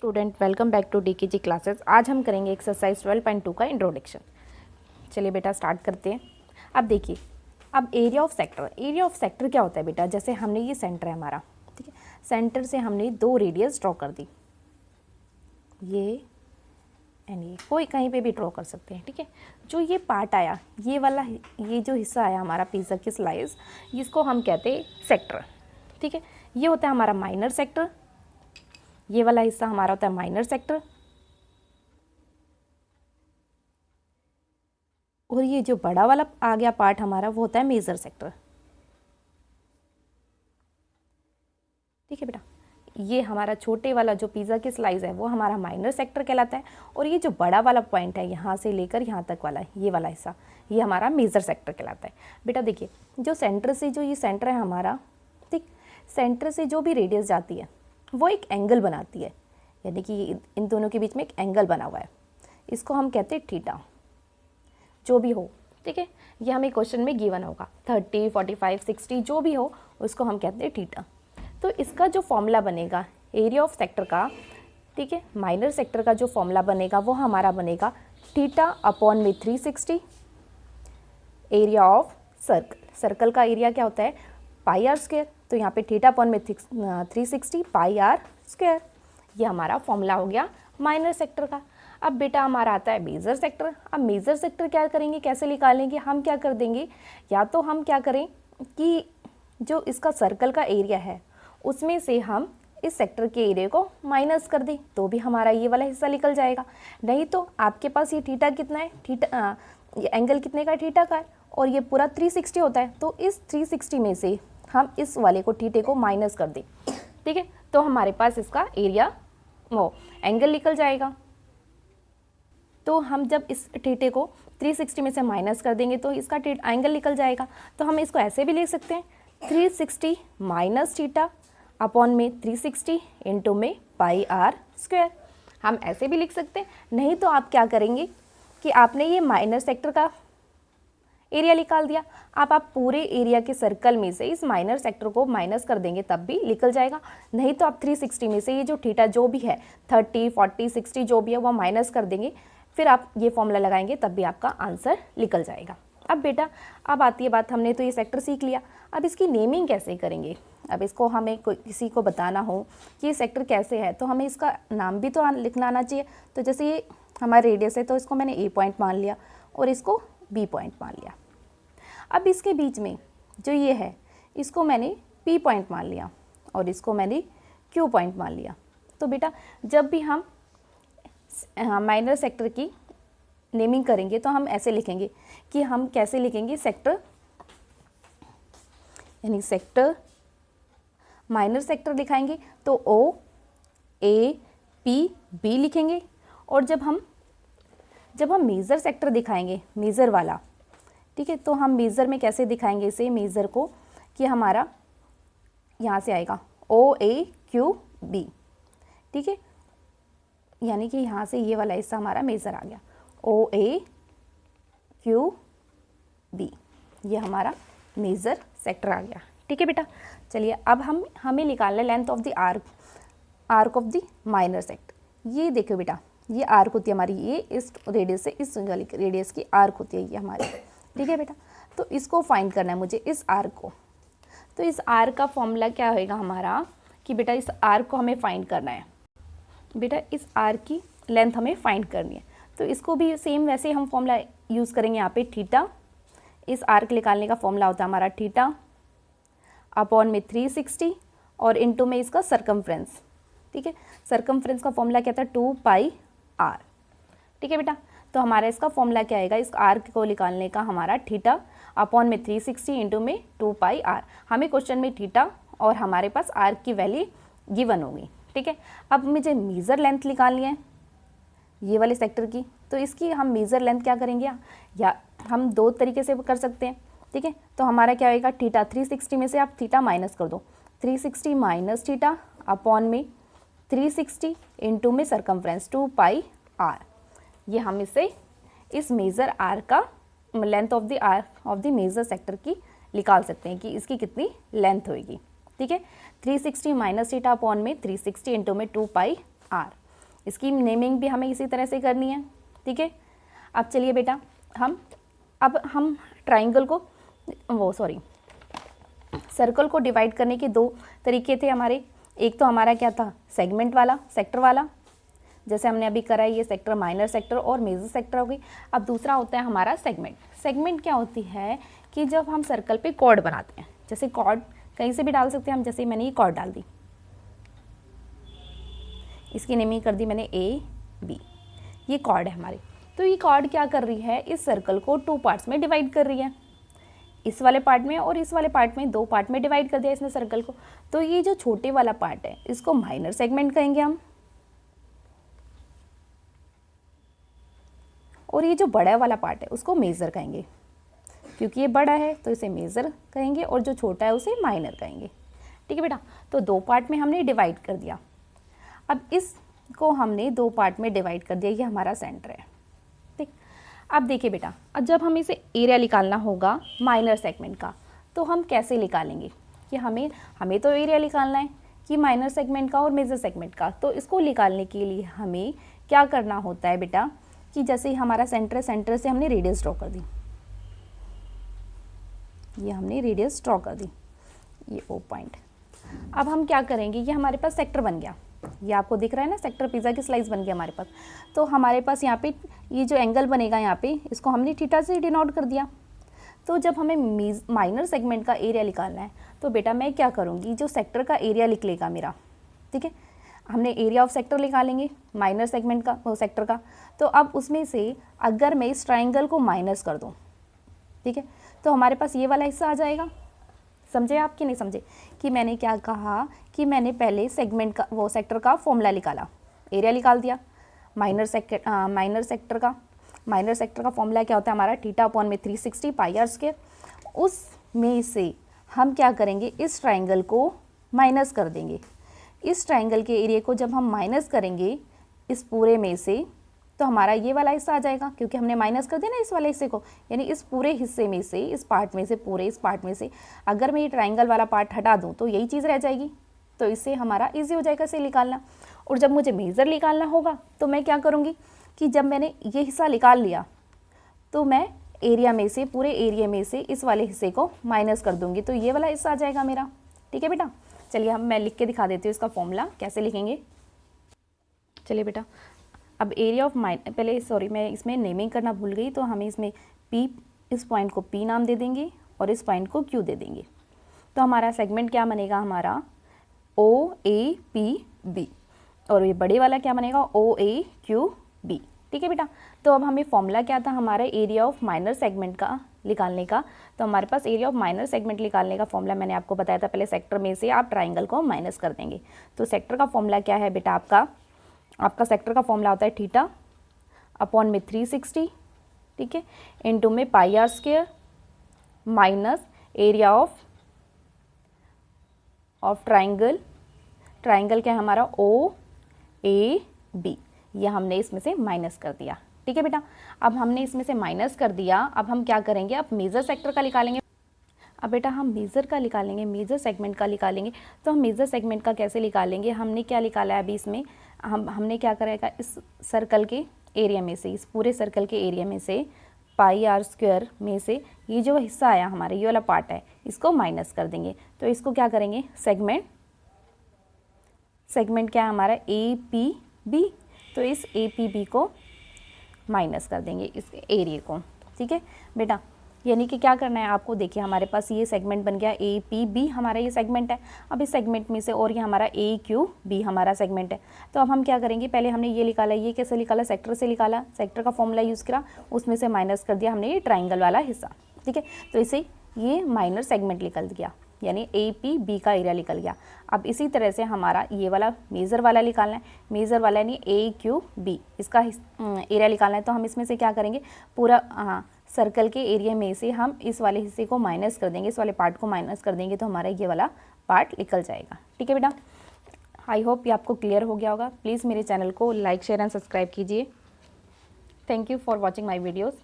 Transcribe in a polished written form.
Student welcome back to DKG classes. आज हम करेंगे एक्सरसाइज 12.2 का इंट्रोडक्शन। चलिए बेटा स्टार्ट करते हैं। अब देखिए, अब एरिया ऑफ सेक्टर क्या होता है बेटा। जैसे हमने ये सेंटर है हमारा, ठीक है, सेंटर से हमने दो रेडियस ड्रॉ कर दी, ये एंड ये, कोई कहीं पे भी ड्रॉ कर सकते हैं, ठीक है। जो ये पार्ट आया, ये वाला, ये जो हिस्सा आया हमारा पिज़्ज़ा की स्लाइस, इसको हम कहते हैं सेक्टर, ठीक है। ये होता है हमारा माइनर सेक्टर, ये वाला हिस्सा हमारा होता है माइनर सेक्टर, और ये जो बड़ा वाला आ गया पार्ट हमारा वो होता है मेजर सेक्टर, ठीक है बेटा। ये हमारा छोटे वाला जो पिज़्ज़ा की स्लाइस है वो हमारा माइनर सेक्टर कहलाता है, और ये जो बड़ा वाला पॉइंट है यहाँ से लेकर यहाँ तक वाला, ये वाला हिस्सा, ये हमारा मेजर सेक्टर कहलाता है। बेटा देखिए, जो सेंटर से, जो ये सेंटर है हमारा, ठीक, सेंटर से जो भी रेडियस जाती है वो एक एंगल बनाती है, यानी कि इन दोनों के बीच में एक एंगल बना हुआ है, इसको हम कहते हैं थीटा, जो भी हो, ठीक है। ये हमें क्वेश्चन में गिवन होगा, 30, 45, 60 जो भी हो उसको हम कहते हैं थीटा। तो इसका जो फॉर्मूला बनेगा एरिया ऑफ सेक्टर का, ठीक है, माइनर सेक्टर का जो फॉर्मूला बनेगा वो हमारा बनेगा थीटा अपॉन में 360 एरिया ऑफ सर्कल। सर्कल का एरिया क्या होता है, पाई आर स्क्वायर, तो यहाँ पे थीटा अपॉन में 360 पाई आर स्क्वायर, ये हमारा फॉर्मूला हो गया माइनर सेक्टर का। अब बेटा हमारा आता है मेजर सेक्टर। अब मेजर सेक्टर क्या करेंगे, कैसे निकालेंगे, हम क्या कर देंगे, या तो हम क्या करें कि जो इसका सर्कल का एरिया है उसमें से हम इस सेक्टर के एरिया को माइनस कर दें तो भी हमारा ये वाला हिस्सा निकल जाएगा। नहीं तो आपके पास ये थीटा कितना है, थीटा ये एंगल कितने का है, थीटा का है, और ये पूरा 360 होता है, तो इस 360 में से हम इस वाले को, थीटे को माइनस कर दें, ठीक है, तो हमारे पास इसका एरिया वो एंगल निकल जाएगा। तो हम जब इस थीटे को 360 में से माइनस कर देंगे तो इसका एंगल निकल जाएगा। तो हम इसको ऐसे भी लिख सकते हैं, 360 माइनस थीटा अपॉन में 360 इंटू में पाई आर स्क्वायर, हम ऐसे भी लिख सकते हैं। नहीं तो आप क्या करेंगे कि आपने ये माइनर सेक्टर का एरिया निकाल दिया, आप पूरे एरिया के सर्कल में से इस माइनर सेक्टर को माइनस कर देंगे तब भी निकल जाएगा। नहीं तो आप 360 में से ये जो थीटा जो भी है 30, 40, 60 जो भी है वो माइनस कर देंगे, फिर आप ये फॉर्मूला लगाएंगे तब भी आपका आंसर निकल जाएगा। अब बेटा अब आती है बात, हमने तो ये सेक्टर सीख लिया, अब इसकी नेमिंग कैसे करेंगे। अब इसको हमें किसी को बताना हो कि ये सेक्टर कैसे है तो हमें इसका नाम भी तो लिखना आना चाहिए। तो जैसे ये हमारा रेडियस है तो इसको मैंने ए पॉइंट मान लिया और इसको बी पॉइंट मान लिया। अब इसके बीच में जो ये है इसको मैंने पी पॉइंट मान लिया और इसको मैंने क्यू पॉइंट मान लिया। तो बेटा जब भी हम माइनर सेक्टर की नेमिंग करेंगे तो हम ऐसे लिखेंगे कि हम कैसे लिखेंगे सेक्टर, यानी सेक्टर माइनर सेक्टर लिखाएंगे तो ओ ए पी बी लिखेंगे, और जब हम मेज़र सेक्टर दिखाएंगे, मेज़र वाला, ठीक है, तो हम मेज़र में कैसे दिखाएंगे इसे मेज़र को कि हमारा यहाँ से आएगा ओ ए क्यू बी, ठीक है, यानी कि यहाँ से ये वाला हिस्सा हमारा मेज़र आ गया, ओ ए क्यू बी, ये हमारा मेज़र सेक्टर आ गया, ठीक है बेटा। चलिए अब हमें निकालना है length of the arc of the minor sector. ये देखो बेटा, ये आर्क होती है हमारी, ये इस रेडियस से इस वाली रेडियस की आर्क होती है ये हमारी, ठीक है बेटा। तो इसको फाइंड करना है मुझे, इस आर्क को। तो इस आर्क का फॉर्मूला क्या होएगा हमारा कि बेटा इस आर्क को हमें फाइंड करना है, बेटा इस आर्क की लेंथ हमें फाइंड करनी है। तो इसको भी सेम वैसे हम फॉर्मूला यूज़ करेंगे यहाँ पे, थीटा, इस आर्क निकालने का फॉर्मूला होता है हमारा थीटा अपॉन में 360 और इनटू में इसका सरकमफ्रेंस, ठीक है, सरकमफ्रेंस का फॉर्मूला क्या था 2 पाई आर, ठीक है बेटा। तो हमारा इसका फॉर्मूला क्या आएगा, इस आर्क को निकालने का हमारा थीटा अपॉन में 360 इंटू में 2 पाई आर। हमें क्वेश्चन में थीटा और हमारे पास आर्क की वैल्यू गिवन होगी, ठीक है। अब मुझे मेज़र लेंथ निकालनी है ये वाले सेक्टर की, तो इसकी हम मेज़र लेंथ क्या करेंगे, या हम दो तरीके से कर सकते हैं, ठीक है। तो हमारा क्या होएगा थीटा, 360 में से आप थीटा माइनस कर दो, 360 माइनस थीटा अपॉन में 360 इंटू में सरकमफ्रेंस 2 पाई आर, ये हम इसे इस मेज़र आर का length of the arc of the measure sector की निकाल सकते हैं कि इसकी कितनी लेंथ होएगी, ठीक है। 360 माइनस थीटा अपॉन में 360 इंटू में 2 पाई आर। इसकी नेमिंग भी हमें इसी तरह से करनी है, ठीक है। अब चलिए बेटा हम ट्राइंगल को सर्कल को डिवाइड करने के दो तरीके थे हमारे। एक तो हमारा क्या था, सेगमेंट वाला, सेक्टर वाला, जैसे हमने अभी करा है, ये सेक्टर माइनर सेक्टर और मेजर सेक्टर हो गई। अब दूसरा होता है हमारा सेगमेंट। सेगमेंट क्या होती है कि जब हम सर्कल पे कॉर्ड बनाते हैं, जैसे कॉर्ड कहीं से भी डाल सकते हैं हम, जैसे मैंने ये कॉर्ड डाल दी, इसकी नेमिंग कर दी मैंने ए बी, ये कॉर्ड है हमारी। तो ये कॉर्ड क्या कर रही है, इस सर्कल को 2 पार्ट्स में डिवाइड कर रही है, इस वाले पार्ट में और इस वाले पार्ट में, 2 पार्ट में डिवाइड कर दिया इसने सर्कल को। तो ये जो छोटे वाला पार्ट है इसको माइनर सेगमेंट कहेंगे हम, और ये जो बड़ा वाला पार्ट है उसको मेजर कहेंगे, क्योंकि ये बड़ा है तो इसे मेजर कहेंगे और जो छोटा है उसे माइनर कहेंगे, ठीक है बेटा। तो 2 पार्ट में हमने डिवाइड कर दिया। अब इसको हमने 2 पार्ट में डिवाइड कर दिया, ये हमारा सेंटर है, ठीक। अब देखिए बेटा, अब जब हमें इसे एरिया निकालना होगा माइनर सेगमेंट का, तो हम कैसे निकालेंगे कि हमें तो एरिया निकालना है कि माइनर सेगमेंट का और मेजर सेगमेंट का। तो इसको निकालने के लिए हमें क्या करना होता है बेटा कि जैसे हमारा सेंटर है, सेंटर से हमने रेडियस ड्रॉ कर दी, ये हमने रेडियस ड्रॉ कर दी, ये O पॉइंट। अब हम क्या करेंगे, ये हमारे पास सेक्टर बन गया, ये आपको दिख रहा है ना, सेक्टर पिज़्ज़ा की स्लाइस बन गया हमारे पास। तो हमारे पास यहाँ पे ये जो एंगल बनेगा यहाँ पे, इसको हमने थीटा से डिनोट कर दिया। तो जब हमें माइनर सेगमेंट का एरिया निकालना है तो बेटा मैं क्या करूँगी, जो सेक्टर का एरिया निकलेगा मेरा, ठीक है, हमने एरिया ऑफ सेक्टर निकालेंगे माइनर सेगमेंट का, वो सेक्टर का। तो अब उसमें से अगर मैं इस ट्राइंगल को माइनस कर दूँ, ठीक है, तो हमारे पास ये वाला हिस्सा आ जाएगा। समझे आप कि नहीं समझे कि मैंने क्या कहा कि मैंने पहले सेगमेंट का, वो सेक्टर का फॉर्मूला निकाला, एरिया निकाल दिया। माइनर सेक्टर का फॉर्मूला क्या होता है हमारा, थीटा अपॉन में 360 पाई आर स्क्वायर। उसमें से हम क्या करेंगे, इस ट्राइंगल को माइनस कर देंगे। इस ट्राइंगल के एरिया को जब हम माइनस करेंगे इस पूरे में से, तो हमारा ये वाला हिस्सा आ जाएगा, क्योंकि हमने माइनस कर दिया ना इस वाले हिस्से को, यानी इस पूरे हिस्से में से, इस पार्ट में से, पूरे इस पार्ट में से अगर मैं ये ट्राइंगल वाला पार्ट हटा दूँ तो यही चीज़ रह जाएगी। तो इससे हमारा इजी हो जाएगा इसे निकालना। और जब मुझे मेज़र निकालना होगा तो मैं क्या करूँगी कि जब मैंने ये हिस्सा निकाल लिया तो मैं एरिया में से, पूरे एरिया में से इस वाले हिस्से को माइनस कर दूँगी, तो ये वाला हिस्सा आ जाएगा मेरा, ठीक है बेटा। चलिए मैं लिख के दिखा देती हूँ इसका फॉर्मूला कैसे लिखेंगे। चलिए बेटा, अब एरिया ऑफ मैं इसमें नेमिंग करना भूल गई, तो हमें इसमें P, इस पॉइंट को P नाम दे देंगे और इस पॉइंट को Q दे देंगे। तो हमारा सेगमेंट क्या बनेगा, हमारा OAPB, और ये बड़े वाला क्या बनेगा, OAQB, ठीक है बेटा। तो अब हमें फॉर्मूला क्या था हमारा एरिया ऑफ माइनर सेगमेंट का निकालने का। तो हमारे पास एरिया ऑफ माइनर सेगमेंट निकालने का फॉर्मूला मैंने आपको बताया था, पहले सेक्टर में से आप ट्राइंगल को माइनस कर देंगे। तो सेक्टर का फॉर्मूला क्या है बेटा, आपका सेक्टर का फॉर्मूला होता है थीटा अपॉन में 360, ठीक है, इनटू में pi r square minus area of triangle क्या है हमारा OAB, ये हमने इसमें से माइनस कर दिया, ठीक है बेटा। अब हमने इसमें से माइनस कर दिया, अब हम क्या करेंगे, अब मेजर सेक्टर का निकालेंगे। अब बेटा हम मेजर का निकालेंगे, मेजर सेगमेंट का निकालेंगे। तो हम मेजर सेगमेंट का कैसे निकालेंगे, हमने क्या निकाला है अभी इसमें, हमने क्या करेगा, इस सर्कल के एरिया में से, इस पूरे सर्कल के एरिया में से पाई आर स्क्वायर में से ये जो हिस्सा आया हमारा, ये वाला पार्ट है, इसको माइनस कर देंगे। तो इसको क्या करेंगे, सेगमेंट क्या है हमारा APB, तो इस APB को माइनस कर देंगे इस एरिया को, ठीक है बेटा। यानी कि क्या करना है आपको, देखिए हमारे पास ये सेगमेंट बन गया APB, हमारा ये सेगमेंट है। अब इस सेगमेंट में से, और ये हमारा AQB हमारा सेगमेंट है। तो अब हम क्या करेंगे, पहले हमने ये निकाला, ये कैसे निकाला, सेक्टर से निकाला, सेक्टर का फॉर्मूला यूज़ करा, उसमें से माइनस कर दिया हमने ये ट्राइंगल वाला हिस्सा, ठीक है। तो इसे ये माइनर सेगमेंट निकल गया, यानी APB का एरिया निकल गया। अब इसी तरह से हमारा ये वाला मेज़र वाला निकालना है, मेज़र वाला यानी AQB, इसका एरिया निकालना है। तो हम इसमें से क्या करेंगे, पूरा सर्कल के एरिया में से हम इस वाले हिस्से को माइनस कर देंगे, इस वाले पार्ट को माइनस कर देंगे, तो हमारा ये वाला पार्ट निकल जाएगा, ठीक है बेटा। आई होप ये आपको क्लियर हो गया होगा। प्लीज़ मेरे चैनल को लाइक, शेयर एंड सब्सक्राइब कीजिए। Thank you for watching my videos.